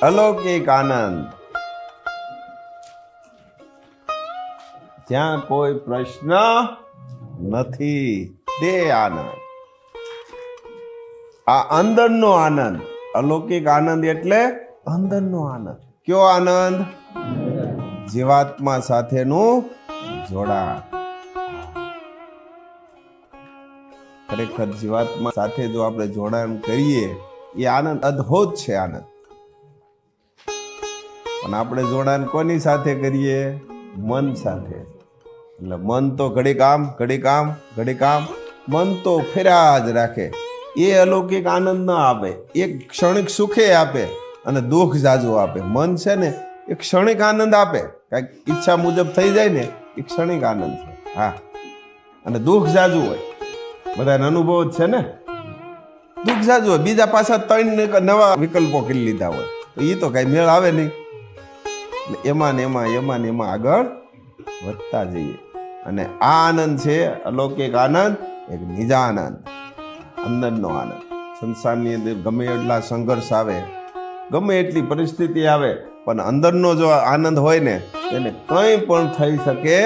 અલૌકિક આનંદ. જ્યાં કોઈ પ્રશ્ન નથી તે આનંદ. આ અંદરનો આનંદ. અલૌકિક આનંદ એટલે અંદરનો આનંદ. કયો આનંદ? જીવાત્મા સાથેનું જોડાણ. ખરેખર જીવાત્મા સાથે જો આપણે જોડાણ કરીએ એ આનંદ અદ્ભુત છે આનંદ. પણ આપણે જોડાણ કોની સાથે કરીએ? મન સાથે. એટલે મન તો ઘડીક આમ ઘડીક આમ ઘડીક આમ, મન તો ફેર્યા જ રાખે. એ અલૌકિક આનંદ ન આપે. એક ક્ષણિક સુખે આપે અને દુઃખ જાજુ આપે. મન છે ને એક ક્ષણિક આનંદ આપે, કાંઈક ઈચ્છા મુજબ થઈ જાય ને એ ક્ષણિક આનંદ છે. હા, અને દુઃખ જાજુ હોય. બધાને અનુભવ જ છે ને. દુઃખ જાજુ હોય, બીજા પાછા 3 નવા વિકલ્પો કરી લીધા હોય તો એ તો કાંઈ મેળ આવે નહીં. એમાં ને એમાં આગળ વધતા જઈએ. અને આ આનંદ છે અલૌકિક આનંદ, એક નિજાનંદ, અંદરનો આનંદ. સંસારની અંદર ગમે એટલા સંઘર્ષ આવે, ગમે એટલી પરિસ્થિતિ આવે, પણ અંદરનો જો આનંદ હોય ને એને કંઈ પણ થઈ શકે